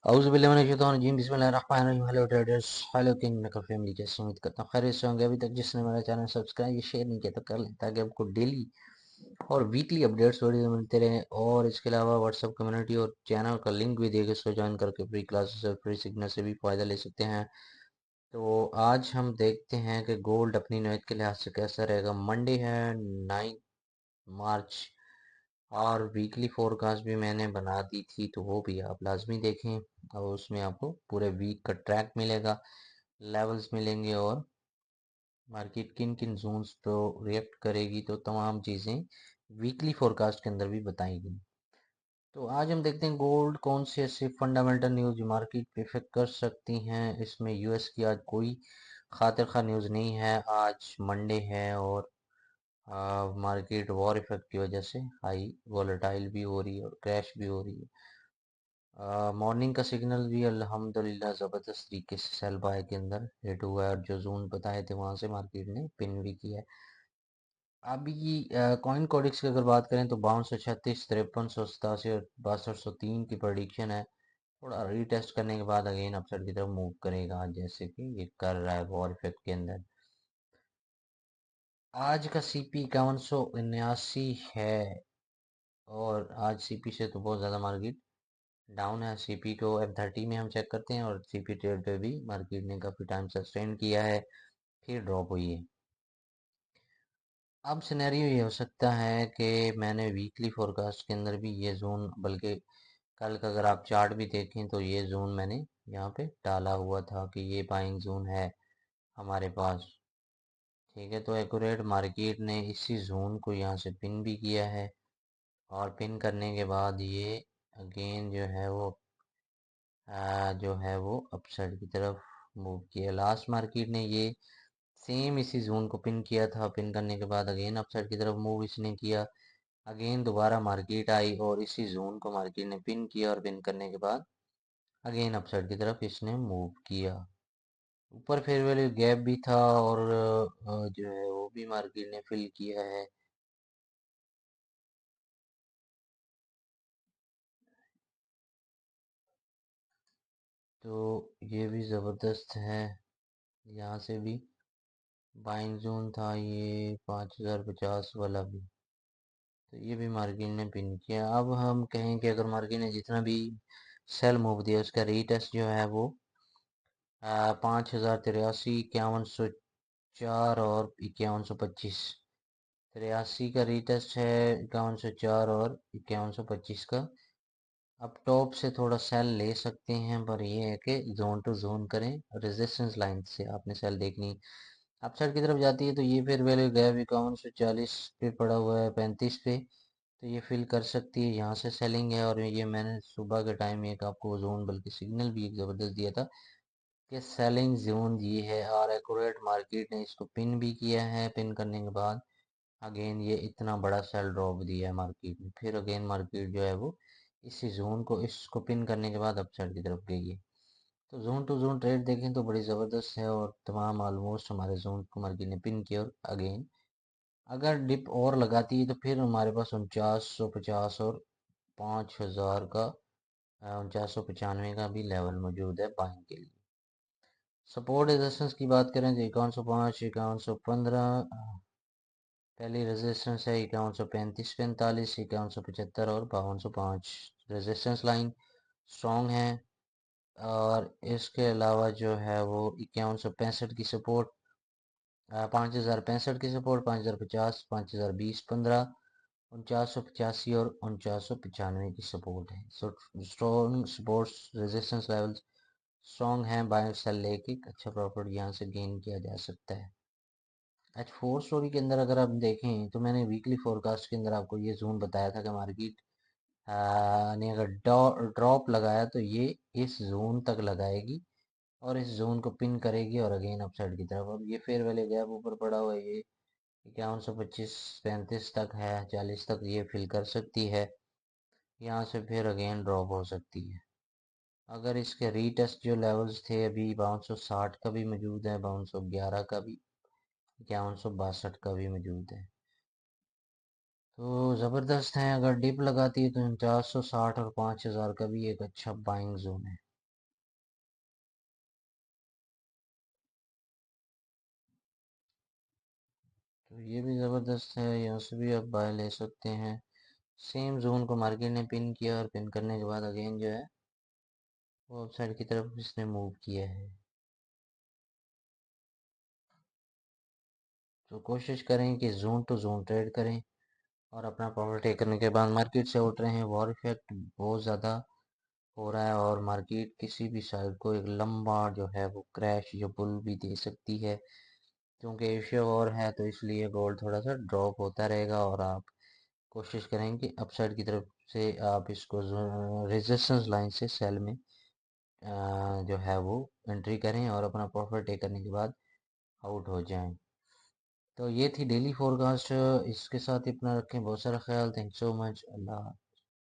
औज़ुबिल्लाहि बिस्मिल्लाहिर्रहमानिर्रहीम। Hello traders, hello king maker family, कैसे उम्मीद करता हूँ खैरियत से होंगे। अभी तक जिसने मेरा चैनल सब्सक्राइब या शेयर नहीं किया तो कर लें, ताकि आपको डेली और वीकली अपडेट्स वीडियो मिलते रहें। और इसके अलावा व्हाट्सअप कम्युनिटी और चैनल का लिंक भी देखे, सो ज्वाइन करके फ्री क्लासेस और फ्री सिग्नल से भी फ़ायदा ले सकते हैं। तो आज हम देखते हैं कि गोल्ड अपनी नोयत के लिहाज से कैसा रहेगा। मंडे है 9 मार्च, और वीकली फोरकास्ट भी मैंने बना दी थी, तो वो भी आप लाजमी देखें। और उसमें आपको पूरे वीक का ट्रैक मिलेगा, लेवल्स मिलेंगे, और मार्केट किन किन जोन्स पे रिएक्ट करेगी, तो तमाम चीज़ें वीकली फोरकास्ट के अंदर भी बताई गई। तो आज हम देखते हैं गोल्ड कौन से ऐसे फंडामेंटल न्यूज़ मार्केट पे इफेक्ट कर सकती हैं। इसमें यूएस की आज कोई खातिर खा न्यूज़ नहीं है, आज मंडे है, और मार्केट वॉर इफेक्ट की वजह से हाई वॉलेटाइल भी हो रही है और क्रैश भी हो रही है। मॉर्निंग का सिग्नल भी अल्हम्दुलिल्लाह ज़बरदस्त तरीके से सेल बाय के अंदर हिट हुआ है, और जो जोन बताए थे वहां से मार्केट ने पिन भी किया है। अभी कॉइन कॉडिक्स की अगर बात करें तो 5236, 5387 और 6203 की प्रेडिक्शन है। थोड़ा रीटेस्ट करने के बाद अगेन अपसाइड की तरफ मूव करेगा, जैसे कि ये कर रहा है वॉर इफेक्ट के अंदर। आज का सीपी 5179 है, और आज सीपी से तो बहुत ज़्यादा मार्केट डाउन है। सीपी को M30 में हम चेक करते हैं, और सीपी ट्रेड पे भी मार्केट ने काफ़ी टाइम सस्टेन किया है, फिर ड्रॉप हुई है। अब सिनेरियो ये हो सकता है कि मैंने वीकली फोरकास्ट के अंदर भी ये जोन, बल्कि कल का अगर आप चार्ट भी देखें तो ये जोन मैंने यहाँ पे डाला हुआ था कि ये बाइंग जोन है हमारे पास। ठीक है, तो एक्यूरेट मार्केट ने इसी जोन को यहाँ से पिन भी किया है, और पिन करने के बाद ये अगेन जो है वो अपसाइड की तरफ मूव किया। लास्ट मार्केट ने ये सेम इसी जोन को पिन किया था, पिन करने के बाद अगेन अपसाइड की तरफ मूव इसने किया। अगेन दोबारा मार्केट आई और इसी जोन को मार्केट ने पिन किया, और पिन करने के बाद अगेन अपसाइड की तरफ इसने मूव किया। ऊपर फेयर वैल्यू गैप भी था, और जो है वो भी मार्केट ने फिल किया है। तो ये भी ज़बरदस्त है। यहाँ से भी बाइंग जोन था ये 5050 वाला भी, तो ये भी मार्केट ने पिन किया। अब हम कहें कि अगर मार्केट ने जितना भी सेल मूव दिया उसका रीटेस्ट जो है वो 5083, 5104 और 5125। 83 का रीटेस्ट है, 5104 और 5125 का। अब टॉप से थोड़ा सेल ले सकते हैं, पर ये है कि जोन टू जोन करें, रेजिस्टेंस लाइन से आपने सेल देखनी। अपसाइड की तरफ जाती है तो ये फिर वैल्यू गया 5140 पे पड़ा हुआ है, 35 पे, तो ये फिल कर सकती है। यहाँ से सेलिंग है, और ये मैंने सुबह के टाइम एक आपको जोन बल्कि सिग्नल भी एक ज़बरदस्त दिया था कि सेलिंग जोन ये है, और एक्यूरेट मार्केट ने इसको पिन भी किया है। पिन करने के बाद अगेन ये इतना बड़ा सेल ड्रॉप दिया है मार्केट में, फिर अगेन मार्केट जो है वो इसी जोन को, इसको पिन करने के बाद अपसाइड की तरफ गई है। तो जोन टू जोन ट्रेड देखें तो बड़ी ज़बरदस्त है, और तमाम ऑलमोस्ट हमारे जोन को मार्केट ने पिन किया। और अगेन अगर डिप और लगाती है तो फिर हमारे पास 4950 और 5000 का 4995 का भी लेवल मौजूद है बाइंग के लिए। सपोर्ट रेजिस्टेंस की बात करें तो 5105, 5115 पहली रेजिस्टेंस है, 5135, 45, 5175 और 5205 रेजिस्टेंस लाइन स्ट्रॉन्ग है। और इसके अलावा जो है वो 5165 की सपोर्ट, 5065 की सपोर्ट, 5050, 5020, 15, 4985 और 4995 की सपोर्ट है। So strong supports resistance levels strong हैं, बाय सेल लेके अच्छा प्रॉफिट यहाँ से गेन किया जा सकता है। H4 स्टोरी के अंदर अगर आप देखें तो मैंने वीकली फोरकास्ट के अंदर आपको ये जोन बताया था कि मार्केट ने अगर ड्रॉप लगाया तो ये इस जोन तक लगाएगी, और इस जोन को पिन करेगी, और अगेन अपसाइड की तरफ। अब ये फेयर वैल्यू गैप ऊपर पड़ा हुआ है, ये 5125, 35 तक है, 40 तक ये फिल कर सकती है। यहाँ से फिर अगेन ड्रॉप हो सकती है। अगर इसके रीटेस्ट जो लेवल्स थे अभी 5260 का भी मौजूद है, 5211 का भी, 5162 का भी मौजूद है। तो ज़बरदस्त है। अगर डिप लगाती है तो 4960 और 5000 का भी एक अच्छा बाइंग जोन है। ये भी ज़बरदस्त है, यहाँ से भी आप बाय ले सकते हैं। सेम जोन को मार्केट ने पिन किया और पिन करने के बाद अगेन जो है वो साइड की तरफ इसने मूव किया है। तो कोशिश करें कि जोन टू जोन ट्रेड करें और अपना प्रॉफिट टेक करने के बाद मार्केट से उठ रहे हैं। वॉर इफेक्ट बहुत ज़्यादा हो रहा है और मार्केट किसी भी साइड को एक लंबा जो है वो क्रैश या बुल भी दे सकती है, क्योंकि एशिया वॉर है तो इसलिए गोल्ड थोड़ा सा ड्रॉप होता रहेगा। और आप कोशिश करें कि अपसाइड की तरफ से आप इसको रेजिस्टेंस लाइन से सेल में जो है वो एंट्री करें और अपना प्रॉफिट टेक करने के बाद आउट हो जाएं। तो ये थी डेली फोरकास्ट। इसके साथ ही अपना रखें बहुत सारा ख्याल। Thank so much. अल्लाह।